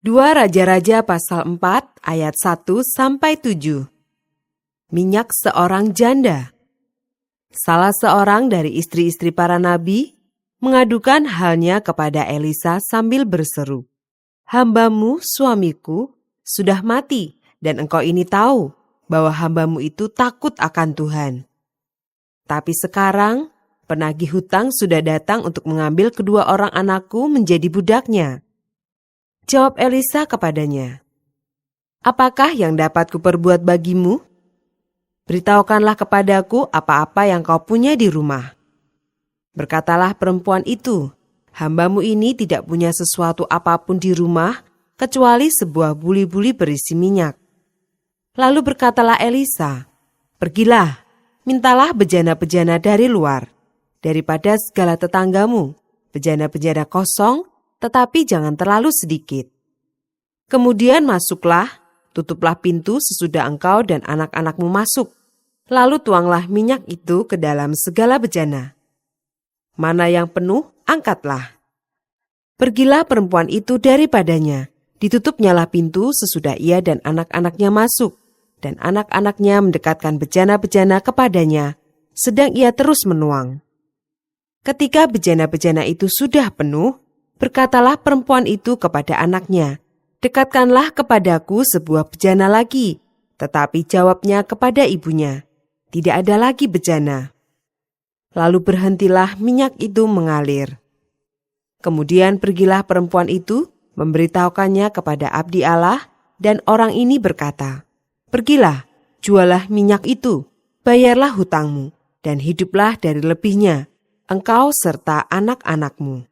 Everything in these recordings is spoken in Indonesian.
2 Raja-Raja pasal 4 ayat 1-7. Minyak seorang janda. Salah seorang dari istri-istri para nabi mengadukan halnya kepada Elisa sambil berseru, "Hambamu, suamiku, sudah mati, dan engkau ini tahu bahwa hambamu itu takut akan Tuhan. Tapi sekarang penagih hutang sudah datang untuk mengambil kedua orang anakku menjadi budaknya." Jawab Elisa kepadanya, "Apakah yang dapat kuperbuat bagimu? Beritahukanlah kepadaku apa-apa yang kau punya di rumah." Berkatalah perempuan itu, "Hambamu ini tidak punya sesuatu apapun di rumah, kecuali sebuah buli-buli berisi minyak." Lalu berkatalah Elisa, "Pergilah, mintalah bejana-bejana dari luar, daripada segala tetanggamu, bejana-bejana kosong, tetapi jangan terlalu sedikit. Kemudian masuklah, tutuplah pintu sesudah engkau dan anak-anakmu masuk. Lalu tuanglah minyak itu ke dalam segala bejana. Mana yang penuh, angkatlah." Pergilah perempuan itu daripadanya. Ditutupnyalah pintu sesudah ia dan anak-anaknya masuk, dan anak-anaknya mendekatkan bejana-bejana kepadanya, sedang ia terus menuang. Ketika bejana-bejana itu sudah penuh, berkatalah perempuan itu kepada anaknya, "Dekatkanlah kepadaku sebuah bejana lagi." Tetapi jawabnya kepada ibunya, "Tidak ada lagi bejana." Lalu berhentilah minyak itu mengalir. Kemudian pergilah perempuan itu, memberitahukannya kepada abdi Allah, dan orang ini berkata, "Pergilah, jualah minyak itu, bayarlah hutangmu, dan hiduplah dari lebihnya, engkau serta anak-anakmu."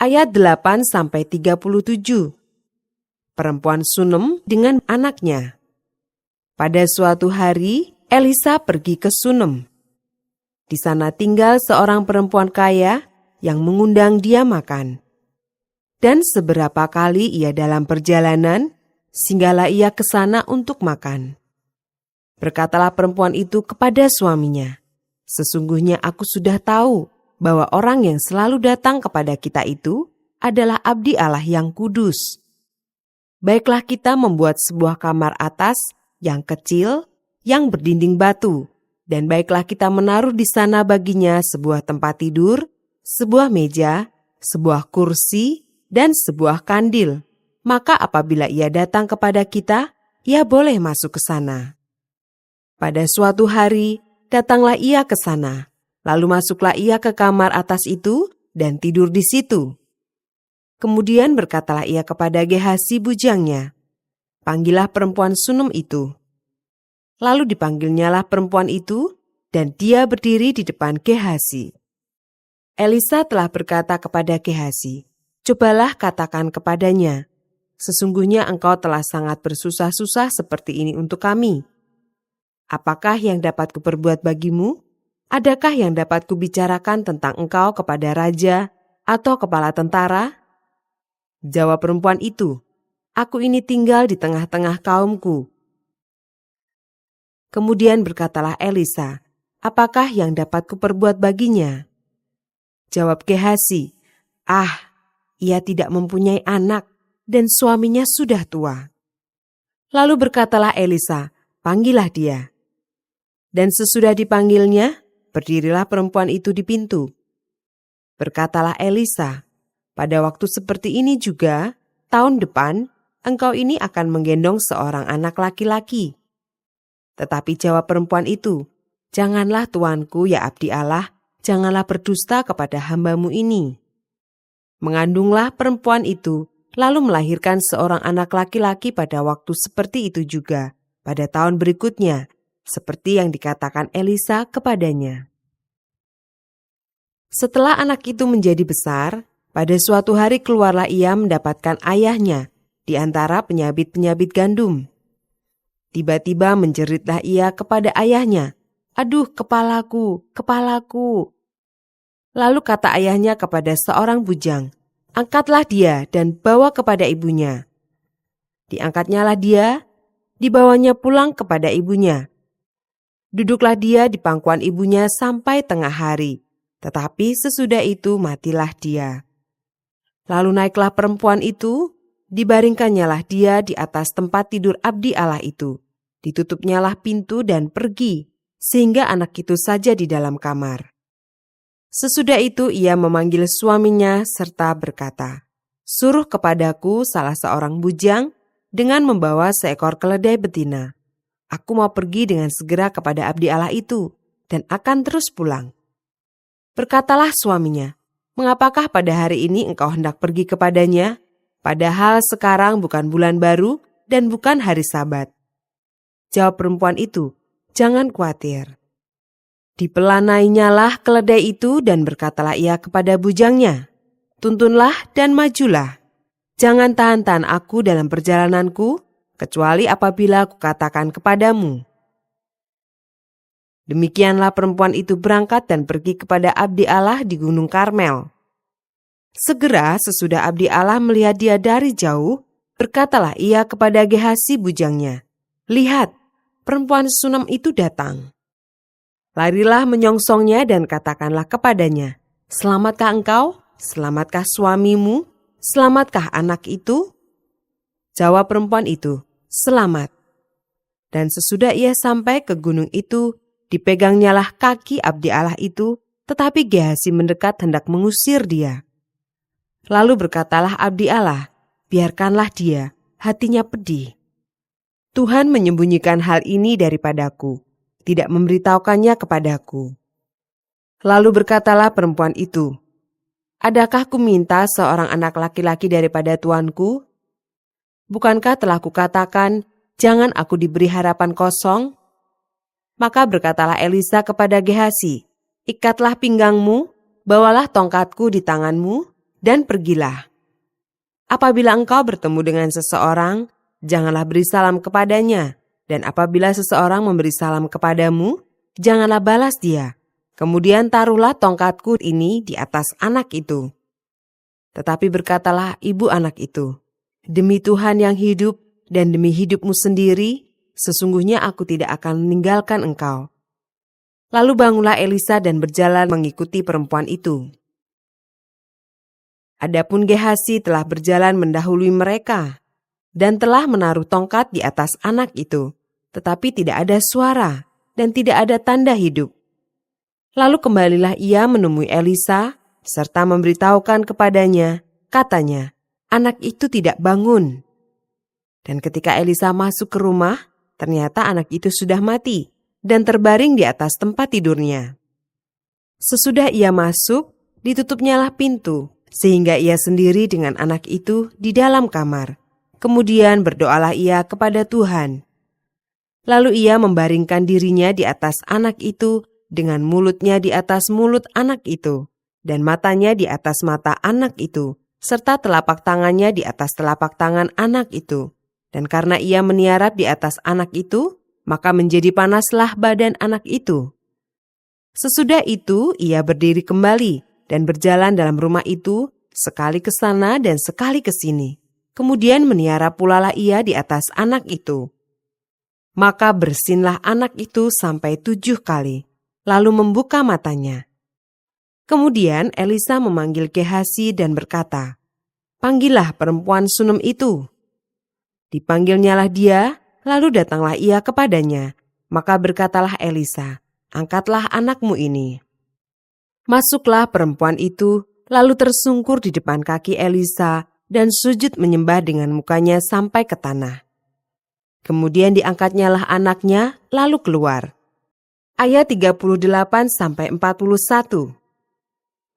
Ayat 8-37. Perempuan Sunem dengan anaknya. Pada suatu hari, Elisa pergi ke Sunem. Di sana tinggal seorang perempuan kaya yang mengundang dia makan. Dan seberapa kali ia dalam perjalanan, singgahlah ia ke sana untuk makan. Berkatalah perempuan itu kepada suaminya, "Sesungguhnya aku sudah tahu bahwa orang yang selalu datang kepada kita itu adalah abdi Allah yang kudus. Baiklah kita membuat sebuah kamar atas yang kecil, yang berdinding batu, dan baiklah kita menaruh di sana baginya sebuah tempat tidur, sebuah meja, sebuah kursi, dan sebuah kandil. Maka apabila ia datang kepada kita, ia boleh masuk ke sana." Pada suatu hari, datanglah ia ke sana. Lalu masuklah ia ke kamar atas itu dan tidur di situ. Kemudian berkatalah ia kepada Gehasi bujangnya, "Panggillah perempuan Sunem itu." Lalu dipanggilnyalah perempuan itu, dan dia berdiri di depan Gehasi. Elisa telah berkata kepada Gehasi, "Cobalah katakan kepadanya, sesungguhnya engkau telah sangat bersusah-susah seperti ini untuk kami. Apakah yang dapat kuperbuat bagimu? Adakah yang dapat kubicarakan tentang engkau kepada raja atau kepala tentara?" Jawab perempuan itu, "Aku ini tinggal di tengah-tengah kaumku." Kemudian berkatalah Elisa, "Apakah yang dapat kuperbuat baginya?" Jawab Gehasi, ia tidak mempunyai anak dan suaminya sudah tua." Lalu berkatalah Elisa, "Panggillah dia." Dan sesudah dipanggilnya, berdirilah perempuan itu di pintu. Berkatalah Elisa, "Pada waktu seperti ini juga, tahun depan, engkau ini akan menggendong seorang anak laki-laki." Tetapi jawab perempuan itu, "Janganlah tuanku ya abdi Allah, janganlah berdusta kepada hambamu ini." Mengandunglah perempuan itu, lalu melahirkan seorang anak laki-laki pada waktu seperti itu juga, pada tahun berikutnya, seperti yang dikatakan Elisa kepadanya. Setelah anak itu menjadi besar, pada suatu hari keluarlah ia mendapatkan ayahnya di antara penyabit-penyabit gandum. Tiba-tiba menjeritlah ia kepada ayahnya, "Aduh, kepalaku, kepalaku." Lalu kata ayahnya kepada seorang bujang, "Angkatlah dia dan bawa kepada ibunya." Diangkatnyalah dia, dibawanya pulang kepada ibunya. Duduklah dia di pangkuan ibunya sampai tengah hari, tetapi sesudah itu matilah dia. Lalu naiklah perempuan itu, Dibaringkannyalah dia di atas tempat tidur abdi Allah itu. Ditutupnyalah pintu dan pergi, sehingga anak itu saja di dalam kamar. Sesudah itu ia memanggil suaminya serta berkata, "Suruh kepadaku salah seorang bujang dengan membawa seekor keledai betina. Aku mau pergi dengan segera kepada abdi Allah itu dan akan terus pulang." Berkatalah suaminya, "Mengapakah pada hari ini engkau hendak pergi kepadanya? Padahal sekarang bukan bulan baru dan bukan hari Sabat." Jawab perempuan itu, "Jangan khawatir." Dipelanainyalah keledai itu dan berkatalah ia kepada bujangnya, "Tuntunlah dan majulah. Jangan tahan-tahan aku dalam perjalananku, kecuali apabila kukatakan kepadamu." Demikianlah perempuan itu berangkat dan pergi kepada abdi Allah di Gunung Karmel. Segera sesudah abdi Allah melihat dia dari jauh, berkatalah ia kepada Gehasi bujangnya, "Lihat, perempuan Sunam itu datang." Larilah menyongsongnya dan katakanlah kepadanya, "Selamatkah engkau? Selamatkah suamimu? Selamatkah anak itu?" Jawab perempuan itu, "Selamat." Dan sesudah ia sampai ke gunung itu, dipegangnyalah kaki abdi Allah itu, tetapi Gehasi mendekat hendak mengusir dia. Lalu berkatalah abdi Allah, "Biarkanlah dia, hatinya pedih. Tuhan menyembunyikan hal ini daripadaku, tidak memberitahukannya kepadaku." Lalu berkatalah perempuan itu, "Adakah ku minta seorang anak laki-laki daripada tuanku? Bukankah telah kukatakan, jangan aku diberi harapan kosong?" Maka berkatalah Elisa kepada Gehasi, "Ikatlah pinggangmu, bawalah tongkatku di tanganmu, dan pergilah. Apabila engkau bertemu dengan seseorang, janganlah beri salam kepadanya, dan apabila seseorang memberi salam kepadamu, janganlah balas dia. Kemudian taruhlah tongkatku ini di atas anak itu." Tetapi berkatalah ibu anak itu, "Demi Tuhan yang hidup dan demi hidupmu sendiri, sesungguhnya aku tidak akan meninggalkan engkau." Lalu bangunlah Elisa dan berjalan mengikuti perempuan itu. Adapun Gehasi telah berjalan mendahului mereka dan telah menaruh tongkat di atas anak itu, tetapi tidak ada suara dan tidak ada tanda hidup. Lalu kembalilah ia menemui Elisa serta memberitahukan kepadanya, katanya, "Anak itu tidak bangun." Dan ketika Elisa masuk ke rumah, ternyata anak itu sudah mati dan terbaring di atas tempat tidurnya. Sesudah ia masuk, ditutupnyalah pintu, sehingga ia sendiri dengan anak itu di dalam kamar. Kemudian berdoalah ia kepada Tuhan. Lalu ia membaringkan dirinya di atas anak itu, dengan mulutnya di atas mulut anak itu, dan matanya di atas mata anak itu, serta telapak tangannya di atas telapak tangan anak itu. Dan karena ia meniarap di atas anak itu, maka menjadi panaslah badan anak itu. Sesudah itu ia berdiri kembali dan berjalan dalam rumah itu, sekali ke sana dan sekali ke sini. Kemudian meniarap pulalah ia di atas anak itu. Maka bersinlah anak itu sampai 7 kali, lalu membuka matanya. Kemudian Elisa memanggil Gehasi dan berkata, "Panggillah perempuan Sunem itu." Dipanggilnyalah dia, lalu datanglah ia kepadanya. Maka berkatalah Elisa, "Angkatlah anakmu ini." Masuklah perempuan itu, lalu tersungkur di depan kaki Elisa dan sujud menyembah dengan mukanya sampai ke tanah. Kemudian diangkatnyalah anaknya, lalu keluar. Ayat 38-41.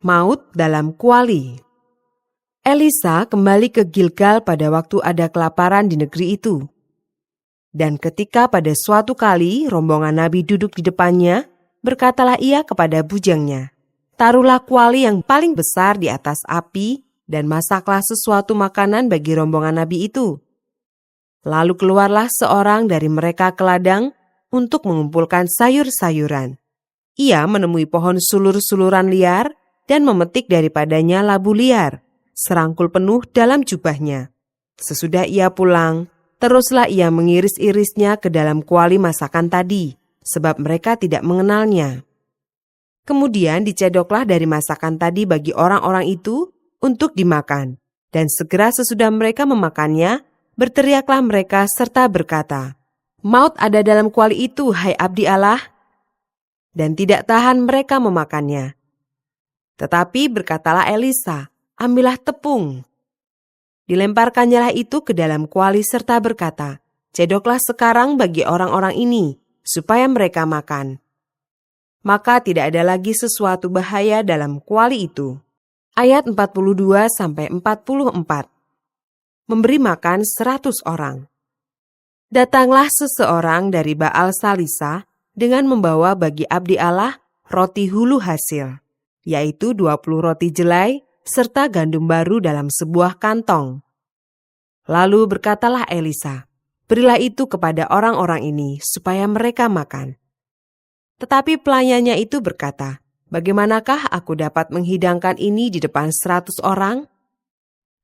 Maut dalam kuali. Elisa kembali ke Gilgal pada waktu ada kelaparan di negeri itu. Dan ketika pada suatu kali rombongan nabi duduk di depannya, berkatalah ia kepada bujangnya, "Taruhlah kuali yang paling besar di atas api dan masaklah sesuatu makanan bagi rombongan nabi itu." Lalu keluarlah seorang dari mereka ke ladang untuk mengumpulkan sayur-sayuran. Ia menemui pohon sulur-suluran liar dan memetik daripadanya labu liar, serangkul penuh dalam jubahnya. Sesudah ia pulang, teruslah ia mengiris-irisnya ke dalam kuali masakan tadi, sebab mereka tidak mengenalnya. Kemudian dicedoklah dari masakan tadi bagi orang-orang itu untuk dimakan, Dan segera sesudah mereka memakannya, berteriaklah mereka serta berkata, "Maut ada dalam kuali itu, hai abdi Allah." Dan tidak tahan mereka memakannya. Tetapi berkatalah Elisa, "Ambillah tepung." Dilemparkannyalah itu ke dalam kuali serta berkata, "Cedoklah sekarang bagi orang-orang ini, supaya mereka makan." Maka tidak ada lagi sesuatu bahaya dalam kuali itu. Ayat 42-44. Memberi makan 100 orang. Datanglah seseorang dari Baal Salisa dengan membawa bagi abdi Allah roti hulu hasil, yaitu 20 roti jelai serta gandum baru dalam sebuah kantong. Lalu berkatalah Elisa, "Berilah itu kepada orang-orang ini supaya mereka makan." Tetapi pelayannya itu berkata, "Bagaimanakah aku dapat menghidangkan ini di depan 100 orang?"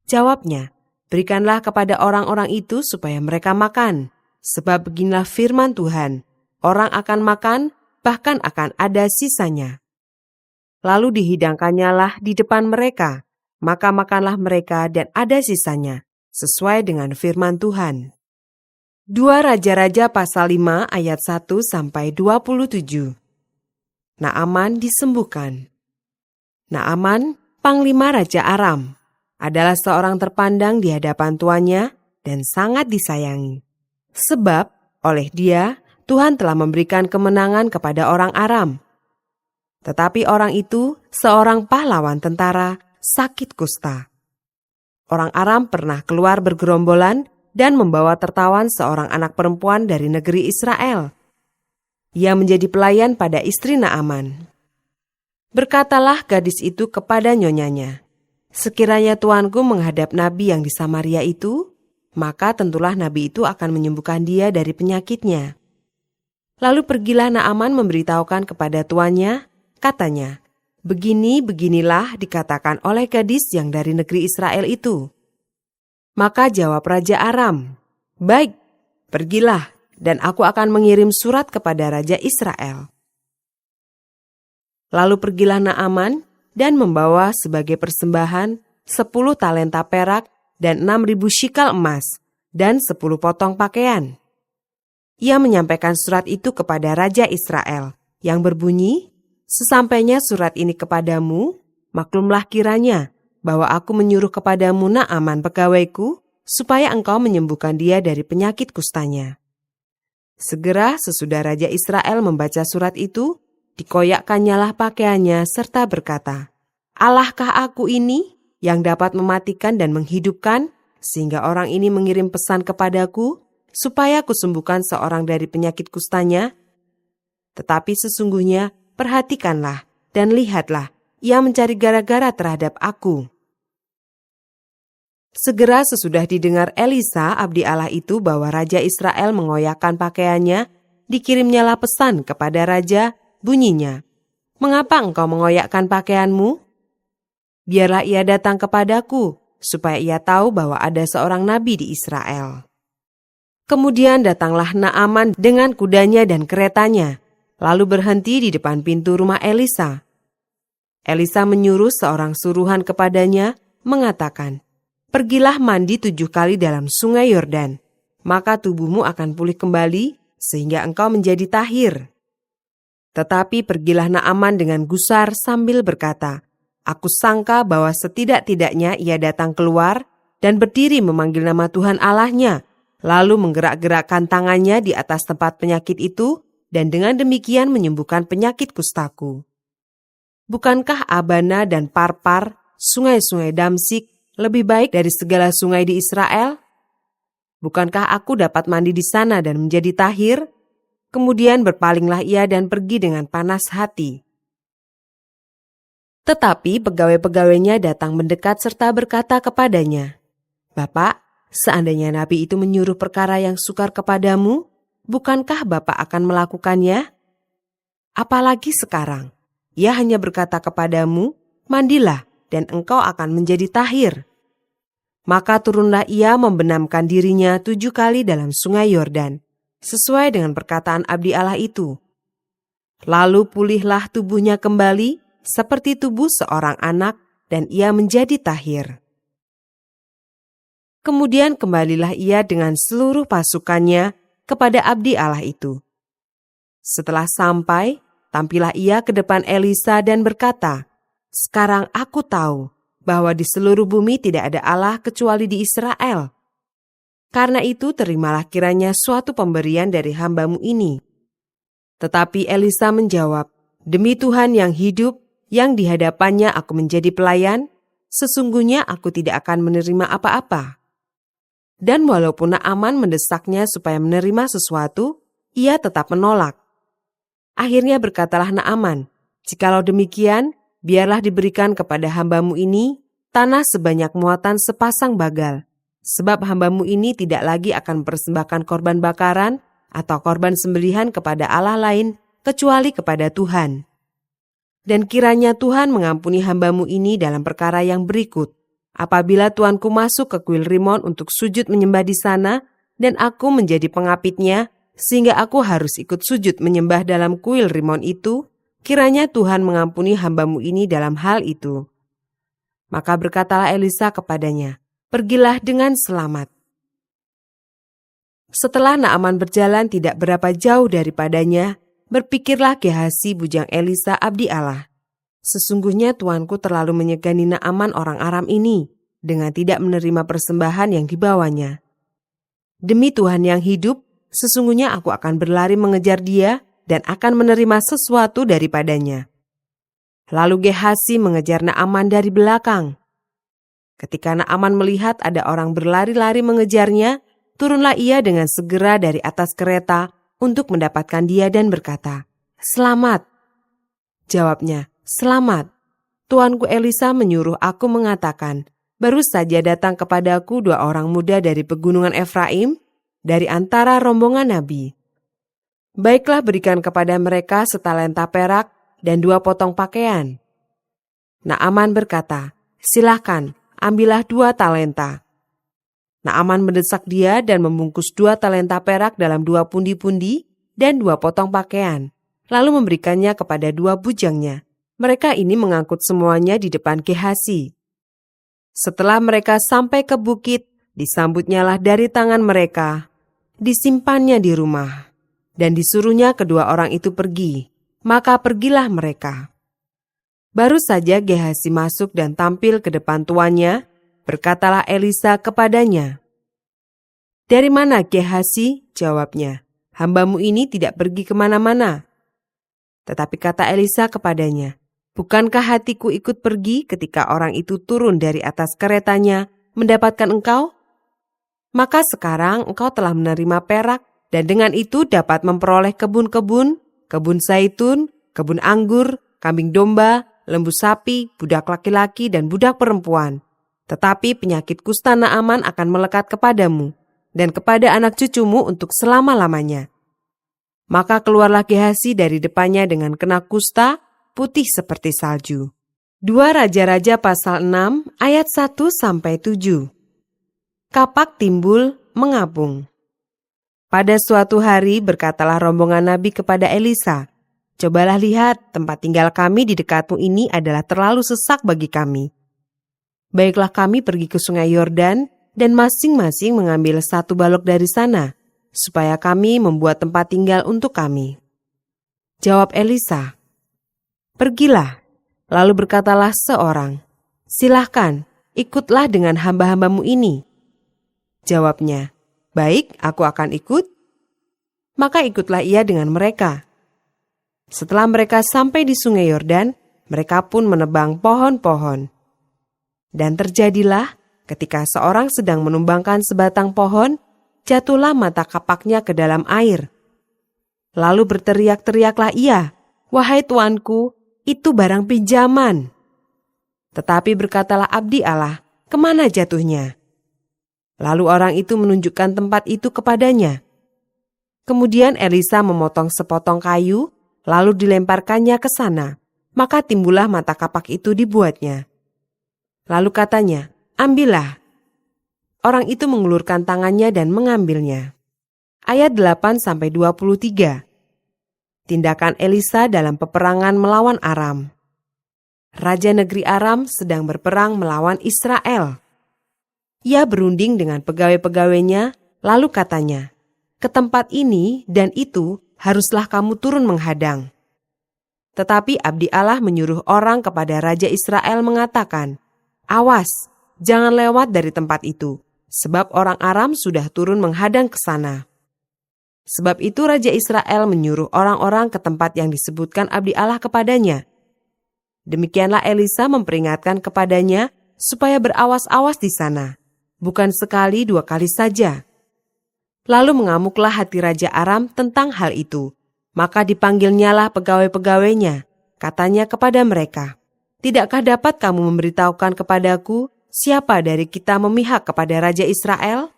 Jawabnya, "Berikanlah kepada orang-orang itu supaya mereka makan. Sebab beginilah firman Tuhan, orang akan makan, bahkan akan ada sisanya." Lalu dihidangkannyalah di depan mereka, maka makanlah mereka dan ada sisanya, sesuai dengan firman Tuhan. 2 Raja-Raja pasal 5 ayat 1-27. Naaman disembuhkan. Naaman, panglima Raja Aram, adalah seorang terpandang di hadapan tuannya dan sangat disayangi. Sebab oleh dia Tuhan telah memberikan kemenangan kepada orang Aram. Tetapi orang itu, seorang pahlawan tentara, sakit kusta. Orang Aram pernah keluar bergerombolan dan membawa tertawan seorang anak perempuan dari negeri Israel. Ia menjadi pelayan pada istri Naaman. Berkatalah gadis itu kepada nyonyanya, "Sekiranya tuanku menghadap nabi yang di Samaria itu, maka tentulah nabi itu akan menyembuhkan dia dari penyakitnya." Lalu pergilah Naaman memberitahukan kepada tuannya, katanya, "Beginilah dikatakan oleh gadis yang dari negeri Israel itu." Maka jawab Raja Aram, "Baik, pergilah, dan aku akan mengirim surat kepada Raja Israel." Lalu pergilah Naaman dan membawa sebagai persembahan 10 talenta perak dan 6.000 shikal emas dan 10 potong pakaian. Ia menyampaikan surat itu kepada Raja Israel yang berbunyi, "Sesampainya surat ini kepadamu, maklumlah kiranya bahwa aku menyuruh kepadamu Naaman pegawaiku supaya engkau menyembuhkan dia dari penyakit kustanya." Segera sesudah Raja Israel membaca surat itu, dikoyakkannyalah pakaiannya serta berkata, "Allahkah aku ini yang dapat mematikan dan menghidupkan, sehingga orang ini mengirim pesan kepadaku supaya kusembuhkan seorang dari penyakit kustanya? Tetapi sesungguhnya perhatikanlah dan lihatlah, ia mencari gara-gara terhadap aku." Segera sesudah didengar Elisa, abdi Allah itu, bahwa Raja Israel mengoyakkan pakaiannya, dikirimnyalah pesan kepada Raja, bunyinya, "Mengapa engkau mengoyakkan pakaianmu? Biarlah ia datang kepadaku, supaya ia tahu bahwa ada seorang nabi di Israel." Kemudian datanglah Naaman dengan kudanya dan keretanya, lalu berhenti di depan pintu rumah Elisa. Elisa menyuruh seorang suruhan kepadanya, mengatakan, "Pergilah mandi 7 kali dalam sungai Yordan, maka tubuhmu akan pulih kembali sehingga engkau menjadi tahir." Tetapi pergilah Naaman dengan gusar sambil berkata, "Aku sangka bahwa setidak-tidaknya ia datang keluar dan berdiri memanggil nama Tuhan Allahnya, lalu menggerak-gerakkan tangannya di atas tempat penyakit itu, dan dengan demikian menyembuhkan penyakit kustaku. Bukankah Abana dan Parpar, sungai-sungai Damsik, lebih baik dari segala sungai di Israel? Bukankah aku dapat mandi di sana dan menjadi tahir?" Kemudian berpalinglah ia dan pergi dengan panas hati. Tetapi pegawai-pegawainya datang mendekat serta berkata kepadanya, "Bapak, seandainya nabi itu menyuruh perkara yang sukar kepadamu, bukankah Bapak akan melakukannya? Apalagi sekarang, ia hanya berkata kepadamu, 'Mandilah dan engkau akan menjadi tahir.'" Maka turunlah ia membenamkan dirinya 7 kali dalam sungai Yordan, sesuai dengan perkataan abdi Allah itu. Lalu pulihlah tubuhnya kembali seperti tubuh seorang anak, dan ia menjadi tahir. Kemudian kembalilah ia dengan seluruh pasukannya kepada abdi Allah itu. Setelah sampai, tampillah ia ke depan Elisa dan berkata, "Sekarang aku tahu bahwa di seluruh bumi tidak ada Allah kecuali di Israel. Karena itu terimalah kiranya suatu pemberian dari hamba-Mu ini." Tetapi Elisa menjawab, "Demi Tuhan yang hidup, yang di hadapannya aku menjadi pelayan, sesungguhnya aku tidak akan menerima apa-apa." Dan walaupun Naaman mendesaknya supaya menerima sesuatu, ia tetap menolak. Akhirnya berkatalah Naaman, "Jikalau demikian, biarlah diberikan kepada hamba-Mu ini tanah sebanyak muatan sepasang bagal, sebab hamba-Mu ini tidak lagi akan mempersembahkan korban bakaran atau korban sembelihan kepada Allah lain kecuali kepada Tuhan. Dan kiranya Tuhan mengampuni hamba-Mu ini dalam perkara yang berikut. Apabila tuanku masuk ke kuil Rimon untuk sujud menyembah di sana, dan aku menjadi pengapitnya, sehingga aku harus ikut sujud menyembah dalam kuil Rimon itu, kiranya Tuhan mengampuni hamba-Mu ini dalam hal itu." Maka berkatalah Elisa kepadanya, "Pergilah dengan selamat." Setelah Naaman berjalan tidak berapa jauh daripadanya, berpikirlah Gehasi bujang Elisa abdi Allah, "Sesungguhnya tuanku terlalu menyegani Naaman orang Aram ini dengan tidak menerima persembahan yang dibawanya. Demi Tuhan yang hidup, sesungguhnya aku akan berlari mengejar dia dan akan menerima sesuatu daripadanya." Lalu Gehasi mengejar Naaman dari belakang. Ketika Naaman melihat ada orang berlari-lari mengejarnya, turunlah ia dengan segera dari atas kereta untuk mendapatkan dia dan berkata, "Selamat." Jawabnya, "Selamat. Tuanku Elisa menyuruh aku mengatakan, baru saja datang kepadaku 2 orang muda dari pegunungan Efraim, dari antara rombongan nabi. Baiklah berikan kepada mereka setalenta perak dan 2 potong pakaian." Naaman berkata, "Silahkan, ambillah 2 talenta. Naaman mendesak dia dan membungkus 2 talenta perak dalam 2 pundi-pundi dan 2 potong pakaian, lalu memberikannya kepada 2 bujangnya. Mereka ini mengangkut semuanya di depan Gehasi. Setelah mereka sampai ke bukit, disambutnyalah dari tangan mereka, disimpannya di rumah, dan disuruhnya kedua orang itu pergi. Maka pergilah mereka. Baru saja Gehasi masuk dan tampil ke depan tuannya, berkatalah Elisa kepadanya, "Dari mana Gehasi?" Jawabnya, "Hamba-Mu ini tidak pergi kemana-mana." Tetapi kata Elisa kepadanya, "Bukankah hatiku ikut pergi ketika orang itu turun dari atas keretanya mendapatkan engkau? Maka sekarang engkau telah menerima perak dan dengan itu dapat memperoleh kebun-kebun, kebun zaitun, kebun anggur, kambing domba, lembu sapi, budak laki-laki dan budak perempuan. Tetapi penyakit kusta Naaman akan melekat kepadamu dan kepada anak cucumu untuk selama-lamanya." Maka keluarlah Gehasi dari depannya dengan kena kusta, putih seperti salju. 2 Raja-Raja pasal 6 ayat 1-7. Kapak timbul mengapung. Pada suatu hari berkatalah rombongan nabi kepada Elisa, "Cobalah lihat, tempat tinggal kami di dekatmu ini adalah terlalu sesak bagi kami. Baiklah kami pergi ke sungai Yordan dan masing-masing mengambil 1 balok dari sana, supaya kami membuat tempat tinggal untuk kami." Jawab Elisa, "Pergilah." Lalu berkatalah seorang, "Silahkan, ikutlah dengan hamba-hamba-Mu ini." Jawabnya, "Baik, aku akan ikut." Maka ikutlah ia dengan mereka. Setelah mereka sampai di sungai Yordan, mereka pun menebang pohon-pohon. Dan terjadilah ketika seorang sedang menumbangkan sebatang pohon, jatuhlah mata kapaknya ke dalam air. Lalu berteriak-teriaklah ia, "Wahai tuanku, itu barang pinjaman." Tetapi berkatalah abdi Allah, "Kemana jatuhnya?" Lalu orang itu menunjukkan tempat itu kepadanya. Kemudian Elisa memotong sepotong kayu, lalu dilemparkannya ke sana. Maka timbullah mata kapak itu dibuatnya. Lalu katanya, "Ambillah." Orang itu mengulurkan tangannya dan mengambilnya. Ayat 8-23. Tindakan Elisa dalam peperangan melawan Aram. Raja negeri Aram sedang berperang melawan Israel. Ia berunding dengan pegawai-pegawainya, lalu katanya, "Ke tempat ini dan itu haruslah kamu turun menghadang." Tetapi abdi Allah menyuruh orang kepada Raja Israel mengatakan, "Awas, jangan lewat dari tempat itu, sebab orang Aram sudah turun menghadang ke sana." Sebab itu Raja Israel menyuruh orang-orang ke tempat yang disebutkan abdi Allah kepadanya. Demikianlah Elisa memperingatkan kepadanya supaya berawas-awas di sana, bukan sekali 2 kali saja. Lalu mengamuklah hati Raja Aram tentang hal itu. Maka dipanggilnyalah pegawai-pegawainya. Katanya kepada mereka, "Tidakkah dapat kamu memberitahukan kepadaku siapa dari kita memihak kepada Raja Israel?"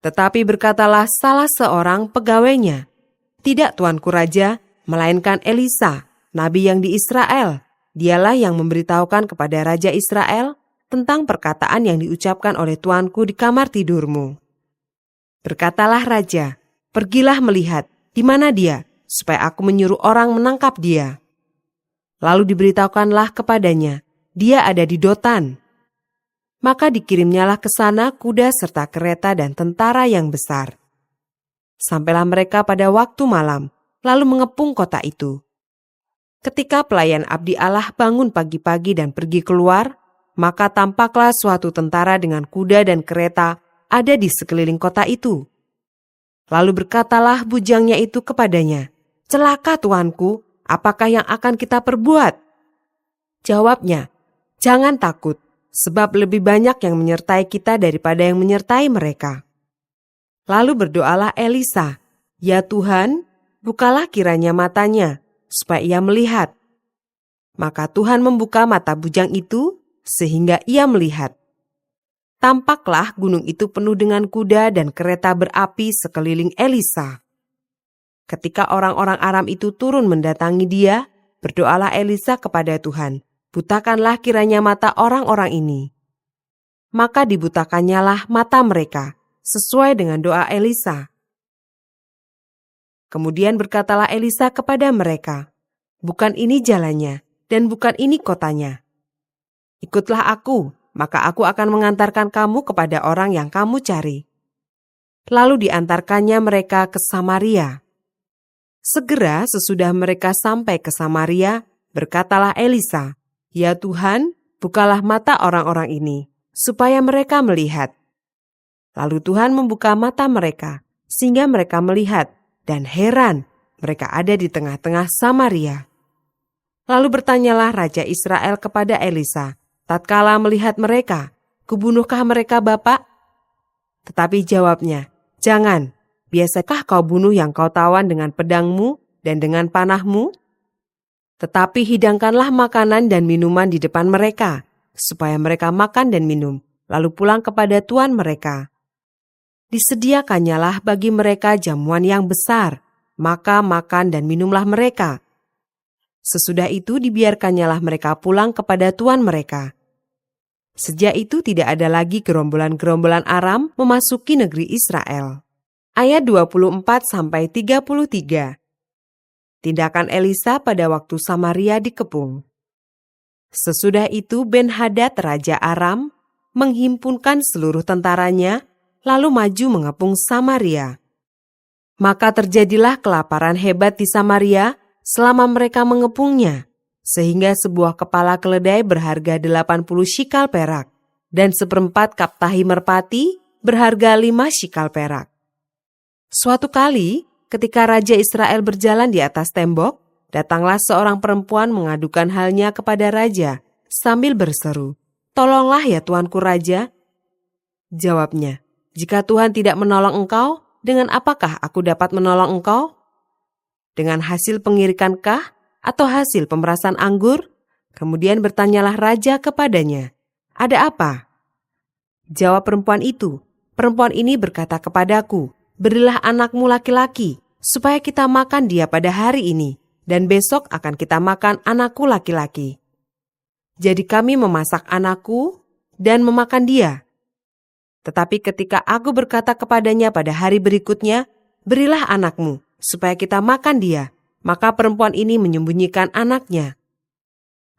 Tetapi berkatalah salah seorang pegawainya, "Tidak, tuanku raja, melainkan Elisa, nabi yang di Israel. Dialah yang memberitahukan kepada Raja Israel tentang perkataan yang diucapkan oleh tuanku di kamar tidurmu." Berkatalah raja, "Pergilah melihat, di mana dia, supaya aku menyuruh orang menangkap dia." Lalu diberitahukanlah kepadanya, "Dia ada di Dotan." Maka dikirimnyalah ke sana kuda serta kereta dan tentara yang besar. Sampailah mereka pada waktu malam, lalu mengepung kota itu. Ketika pelayan abdi Allah bangun pagi-pagi dan pergi keluar, maka tampaklah suatu tentara dengan kuda dan kereta ada di sekeliling kota itu. Lalu berkatalah bujangnya itu kepadanya, "Celaka tuanku, apakah yang akan kita perbuat?" Jawabnya, "Jangan takut, sebab lebih banyak yang menyertai kita daripada yang menyertai mereka." Lalu berdoalah Elisa, "Ya Tuhan, bukalah kiranya matanya, supaya ia melihat." Maka Tuhan membuka mata bujang itu, sehingga ia melihat. Tampaklah gunung itu penuh dengan kuda dan kereta berapi sekeliling Elisa. Ketika orang-orang Aram itu turun mendatangi dia, berdoalah Elisa kepada Tuhan, "Butakanlah kiranya mata orang-orang ini." Maka dibutakannyalah mata mereka, sesuai dengan doa Elisa. Kemudian berkatalah Elisa kepada mereka, "Bukan ini jalannya, dan bukan ini kotanya. Ikutlah aku, maka aku akan mengantarkan kamu kepada orang yang kamu cari." Lalu diantarkannya mereka ke Samaria. Segera sesudah mereka sampai ke Samaria, berkatalah Elisa, "Ya Tuhan, bukalah mata orang-orang ini, supaya mereka melihat." Lalu Tuhan membuka mata mereka, sehingga mereka melihat, dan heran, mereka ada di tengah-tengah Samaria. Lalu bertanyalah Raja Israel kepada Elisa, "Tatkala melihat mereka, kubunuhkah mereka, Bapak?" Tetapi jawabnya, "Jangan, biasakah kau bunuh yang kau tawan dengan pedangmu dan dengan panahmu? Tetapi hidangkanlah makanan dan minuman di depan mereka, supaya mereka makan dan minum, lalu pulang kepada tuan mereka. Disediakannyalah bagi mereka jamuan yang besar, maka makan dan minumlah mereka. Sesudah itu dibiarkannyalah mereka pulang kepada tuan mereka." Sejak itu tidak ada lagi gerombolan-gerombolan Aram memasuki negeri Israel. Ayat 24-33. Tindakan Elisa pada waktu Samaria dikepung. Sesudah itu Ben-Hadad Raja Aram menghimpunkan seluruh tentaranya, lalu maju mengepung Samaria. Maka terjadilah kelaparan hebat di Samaria selama mereka mengepungnya, sehingga sebuah kepala keledai berharga 80 shikal perak, dan 1/4 kaptahi merpati berharga 5 shikal perak. Suatu kali, ketika Raja Israel berjalan di atas tembok, datanglah seorang perempuan mengadukan halnya kepada raja, sambil berseru, "Tolonglah ya tuanku raja." Jawabnya, "Jika Tuhan tidak menolong engkau, dengan apakah aku dapat menolong engkau? Dengan hasil pengirikankah atau hasil pemerasan anggur?" Kemudian bertanyalah raja kepadanya, "Ada apa?" Jawab perempuan itu, "Perempuan ini berkata kepadaku, 'Berilah anakmu laki-laki, supaya kita makan dia pada hari ini, dan besok akan kita makan anakku laki-laki.' Jadi kami memasak anakku dan memakan dia. Tetapi ketika aku berkata kepadanya pada hari berikutnya, 'Berilah anakmu, supaya kita makan dia,' maka perempuan ini menyembunyikan anaknya.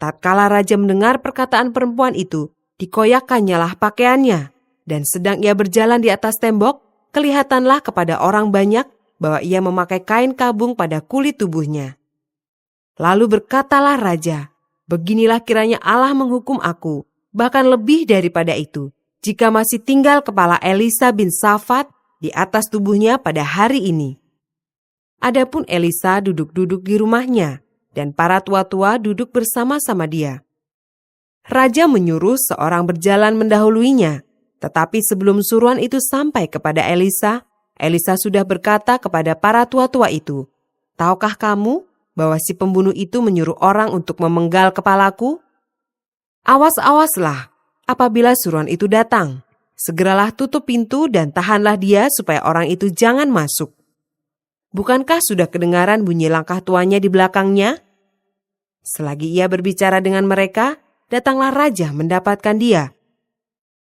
Tatkala raja mendengar perkataan perempuan itu, dikoyakkannyalah pakaiannya, dan sedang ia berjalan di atas tembok, kelihatanlah kepada orang banyak bahwa ia memakai kain kabung pada kulit tubuhnya. Lalu berkatalah raja, "Beginilah kiranya Allah menghukum aku, bahkan lebih daripada itu, jika masih tinggal kepala Elisa bin Safat di atas tubuhnya pada hari ini." Adapun Elisa duduk-duduk di rumahnya, dan para tua-tua duduk bersama-sama dia. Raja menyuruh seorang berjalan mendahuluinya, tetapi sebelum suruhan itu sampai kepada Elisa, Elisa sudah berkata kepada para tua-tua itu, "Tahukah kamu bahwa si pembunuh itu menyuruh orang untuk memenggal kepalaku? Awas-awaslah apabila suruhan itu datang. Segeralah tutup pintu dan tahanlah dia supaya orang itu jangan masuk. Bukankah sudah kedengaran bunyi langkah tuannya di belakangnya?" Selagi ia berbicara dengan mereka, datanglah raja mendapatkan dia.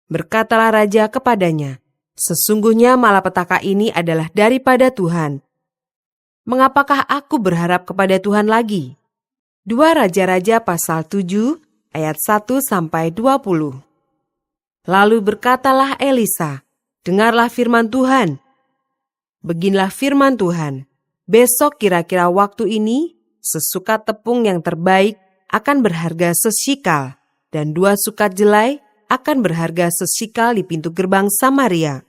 Berkatalah raja kepadanya, "Sesungguhnya malapetaka ini adalah daripada Tuhan. Mengapakah aku berharap kepada Tuhan lagi?" 2 Raja-Raja pasal 7 ayat 1-20. Lalu berkatalah Elisa, "Dengarlah firman Tuhan. Beginilah firman Tuhan, besok kira-kira waktu ini, sesukat tepung yang terbaik akan berharga sesikal, dan 2 sukat jelai akan berharga sesikal di pintu gerbang Samaria."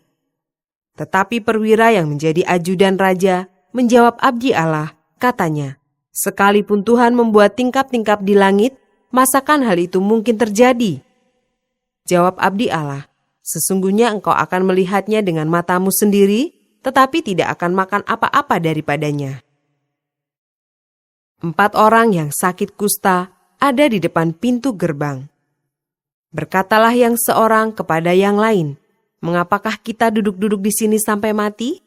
Tetapi perwira yang menjadi ajudan raja menjawab abdi Allah, katanya, "Sekalipun Tuhan membuat tingkap-tingkap di langit, masakan hal itu mungkin terjadi?" Jawab abdi Allah, "Sesungguhnya engkau akan melihatnya dengan matamu sendiri, tetapi tidak akan makan apa-apa daripadanya." 4 orang yang sakit kusta ada di depan pintu gerbang. Berkatalah yang seorang kepada yang lain, "Mengapakah kita duduk-duduk di sini sampai mati?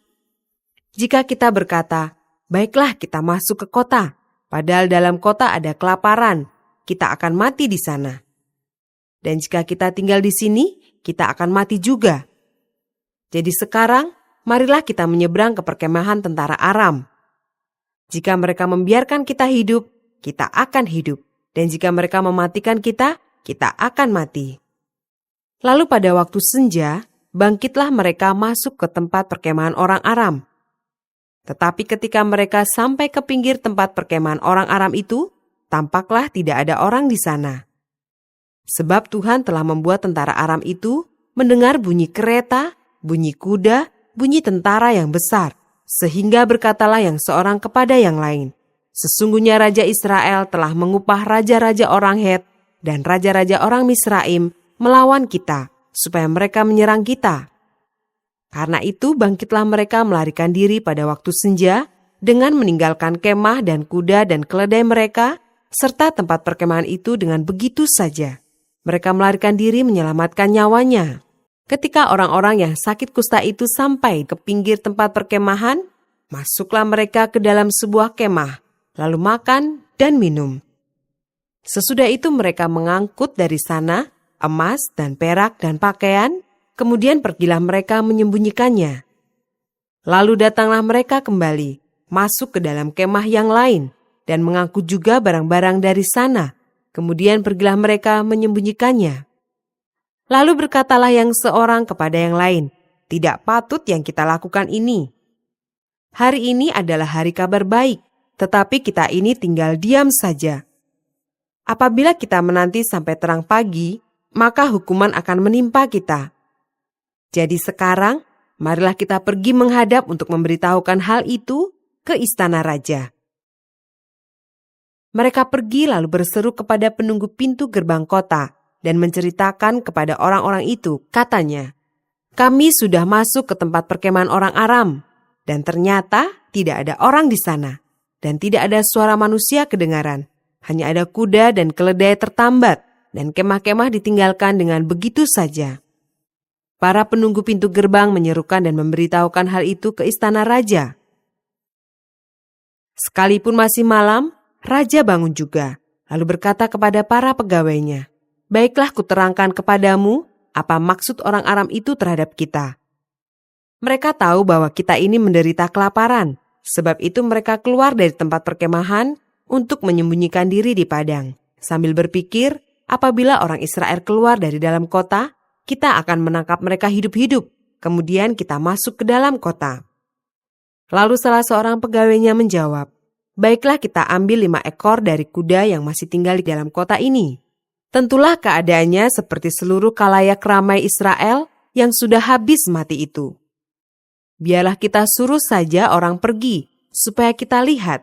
Jika kita berkata, 'Baiklah kita masuk ke kota,' padahal dalam kota ada kelaparan, kita akan mati di sana. Dan jika kita tinggal di sini, kita akan mati juga. Jadi sekarang, marilah kita menyeberang ke perkemahan tentara Aram. Jika mereka membiarkan kita hidup, kita akan hidup. Dan jika mereka mematikan kita, kita akan mati." Lalu pada waktu senja, bangkitlah mereka masuk ke tempat perkemahan orang Aram. Tetapi ketika mereka sampai ke pinggir tempat perkemahan orang Aram itu, tampaklah tidak ada orang di sana. Sebab Tuhan telah membuat tentara Aram itu mendengar bunyi kereta, bunyi kuda, bunyi tentara yang besar, sehingga berkatalah yang seorang kepada yang lain, "Sesungguhnya Raja Israel telah mengupah raja-raja orang Het dan raja-raja orang Misraim melawan kita, supaya mereka menyerang kita." Karena itu bangkitlah mereka melarikan diri pada waktu senja dengan meninggalkan kemah dan kuda dan keledai mereka, serta tempat perkemahan itu dengan begitu saja. Mereka melarikan diri menyelamatkan nyawanya. Ketika orang-orang yang sakit kusta itu sampai ke pinggir tempat perkemahan, masuklah mereka ke dalam sebuah kemah, lalu makan dan minum. Sesudah itu mereka mengangkut dari sana emas dan perak dan pakaian, kemudian pergilah mereka menyembunyikannya. Lalu datanglah mereka kembali, masuk ke dalam kemah yang lain, dan mengangkut juga barang-barang dari sana. Kemudian pergilah mereka menyembunyikannya. Lalu berkatalah yang seorang kepada yang lain, "Tidak patut yang kita lakukan ini. Hari ini adalah hari kabar baik, tetapi kita ini tinggal diam saja. Apabila kita menanti sampai terang pagi, maka hukuman akan menimpa kita. Jadi sekarang, marilah kita pergi menghadap untuk memberitahukan hal itu ke istana raja." Mereka pergi lalu berseru kepada penunggu pintu gerbang kota dan menceritakan kepada orang-orang itu, katanya, "Kami sudah masuk ke tempat perkemahan orang Aram, dan ternyata tidak ada orang di sana, dan tidak ada suara manusia kedengaran. Hanya ada kuda dan keledai tertambat, dan kemah-kemah ditinggalkan dengan begitu saja." Para penunggu pintu gerbang menyerukan dan memberitahukan hal itu ke istana raja. Sekalipun masih malam, raja bangun juga, lalu berkata kepada para pegawainya, "Baiklah kuterangkan kepadamu apa maksud orang Aram itu terhadap kita. Mereka tahu bahwa kita ini menderita kelaparan, sebab itu mereka keluar dari tempat perkemahan untuk menyembunyikan diri di padang, sambil berpikir apabila orang Israel keluar dari dalam kota, kita akan menangkap mereka hidup-hidup, kemudian kita masuk ke dalam kota." Lalu salah seorang pegawainya menjawab, "Baiklah, kita ambil 5 ekor dari kuda yang masih tinggal di dalam kota ini." Tentulah keadaannya seperti seluruh khalayak ramai Israel yang sudah habis mati itu. Biarlah kita suruh saja orang pergi, supaya kita lihat.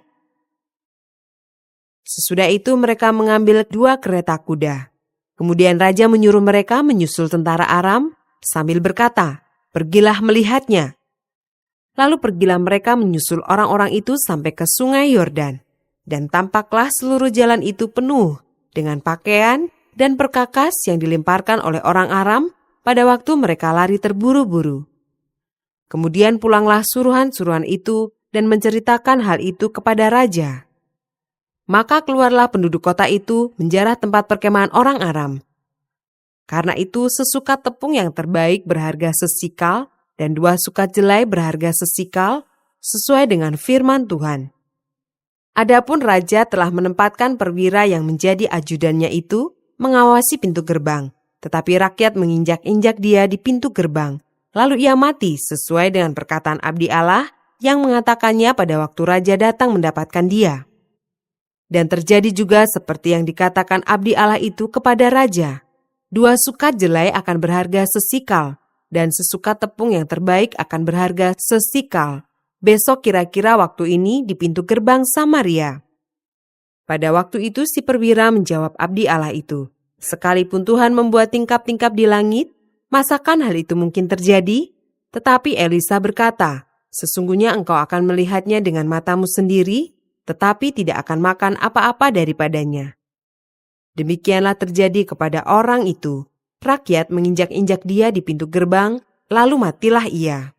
Sesudah itu mereka mengambil 2 kereta kuda. Kemudian raja menyuruh mereka menyusul tentara Aram sambil berkata, "Pergilah melihatnya." Lalu pergilah mereka menyusul orang-orang itu sampai ke sungai Yordan. Dan tampaklah seluruh jalan itu penuh dengan pakaian dan perkakas yang dilemparkan oleh orang Aram pada waktu mereka lari terburu-buru. Kemudian pulanglah suruhan-suruhan itu dan menceritakan hal itu kepada raja. Maka keluarlah penduduk kota itu menjarah tempat perkemahan orang Aram. Karena itu sesukat tepung yang terbaik berharga sesikal dan 2 sukat jelai berharga sesikal sesuai dengan firman Tuhan. Adapun raja telah menempatkan perwira yang menjadi ajudannya itu mengawasi pintu gerbang, tetapi rakyat menginjak-injak dia di pintu gerbang. Lalu ia mati sesuai dengan perkataan abdi Allah yang mengatakannya pada waktu raja datang mendapatkan dia. Dan terjadi juga seperti yang dikatakan abdi Allah itu kepada raja. 2 sukat jelai akan berharga sesikal, dan sesukat tepung yang terbaik akan berharga sesikal. Besok kira-kira waktu ini di pintu gerbang Samaria. Pada waktu itu si perwira menjawab abdi Allah itu, "Sekalipun Tuhan membuat tingkap-tingkap di langit, masakan hal itu mungkin terjadi?" Tetapi Elisa berkata, "Sesungguhnya engkau akan melihatnya dengan matamu sendiri, tetapi tidak akan makan apa-apa daripadanya." Demikianlah terjadi kepada orang itu. Rakyat menginjak-injak dia di pintu gerbang, lalu matilah ia.